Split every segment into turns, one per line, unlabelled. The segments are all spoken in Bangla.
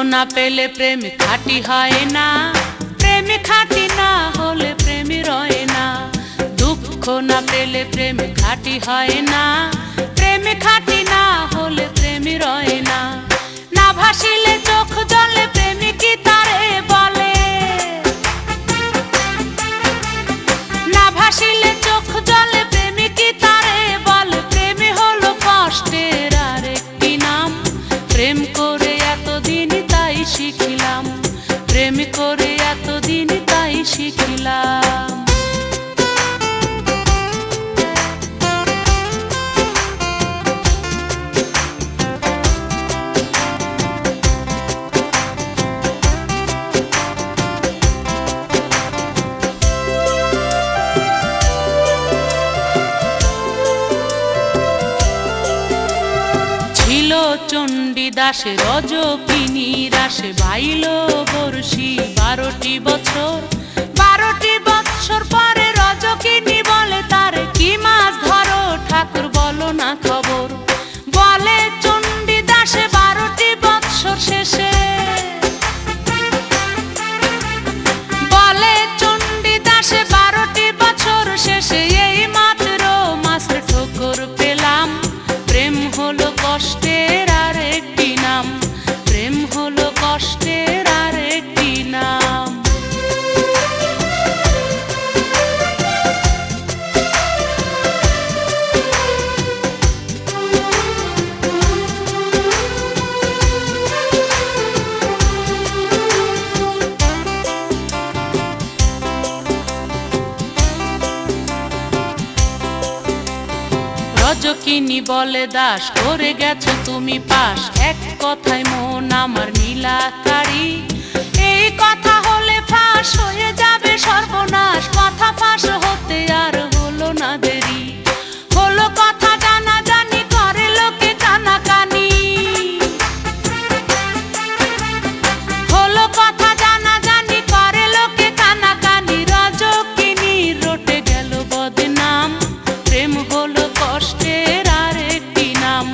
না পেলে প্রেম খাঁটি হয় না, প্রেম খাঁটি না হলে প্রেম রয় না। দুঃখ না পেলে প্রেম খাঁটি হয় না, প্রেম খাঁটি না হলে প্রেম রয় না। না ভাসিলে চোখ জলে প্রেম কি তারে বলে, না ভাসিলে চোখ জলে প্রেম কি তারে বলে। প্রেম হলো কষ্টের আরেকটি নাম, প্রেম করে এতদিন তাই শিখিলাম, প্রেম করে এতদিন তাই শিখিলাম। চণ্ডীদাসে রজকিনী রাসে বাইল বর্ষি 12টি বছর। 12টি বছর পরে রজকিনী বলে তারে কি মাছ ধরো ঠাকুর বলো না খবর। বলে চণ্ডীদাসে 12টি বছর শেষে, বলে চণ্ডীদাসে 12টি বছর শেষে এই মাত্র মাছের ঠোকর পেলাম। প্রেম হলো কষ্টের আরেকটি নাম, প্রেম হলো কষ্টের আরেকটি নাম। রজকিনী বলে দাস করে গেছো তুমি পাশ, এক কথায় মন আমার নীলাকারী। এই কথা হলে ফাঁস হয়ে যাবে সর্বনাশ, কথা ফাঁস হতে আর হলো না দেরি। হলো কথা জানা জানি করে লোকে কানাকানি, হলো কথা জানা জানি করে লোকে কানাকানি। রজকিনী রটে গেল বদনাম, প্রেম হলো কষ্টের আরেকটি নাম,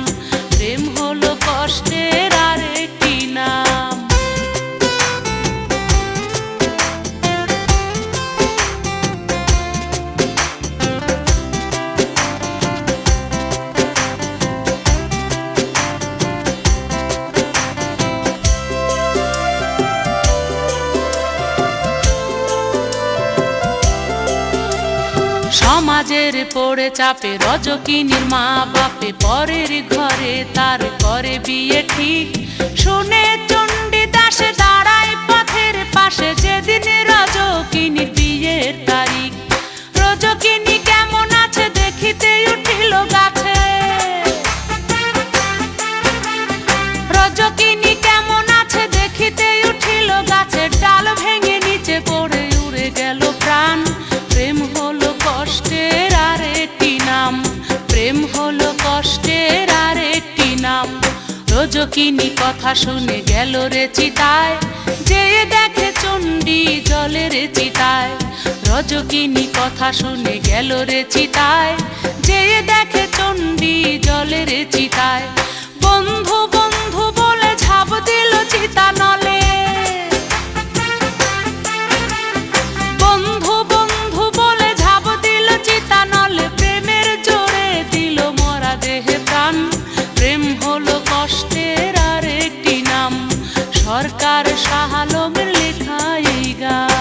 প্রেম হলো কষ্টের আরেকটি নাম। সমাজের পড়ে চাপে রজকিনীর মা বাপে পরের ঘরে তার করে বিয়ে ঠিক। শুনে চণ্ডীদাসে দাঁড়ায় পথের পাশে যেদিন রজকিনীর বিয়ের তারিখ। রজকিনী কেমন আছে দেখিতে উঠিল গাছে, রজকিনী কেমন আছে দেখিতে উঠিল গাছে। ডাল ভেঙে নিচে পড়ে উড়ে গেল প্রাণ, প্রেম হলো কষ্টের আরেকটি নাম, প্রেম হলো কষ্টের আরেকটি নাম। রজকিনী কথা শুনে গেল রে চিতায়, যে দেখে চণ্ডী জলের চিতায়। রজকিনী কথা শুনে গেল রে চিতায়, যে দেখে চণ্ডী জলের চিতায়। বন্ধু বন্ধু বলে ঝাঁপ দিল চিতা নলে, বন্ধু বন্ধু বলে ঝাঁপ দিল চিতা নলে। প্রেমের জোরে দিল মরা দেহে প্রাণ, প্রেম হলো কষ্টের আরেকটি নাম। সরকার শাহ আলমের লেখা এই গান।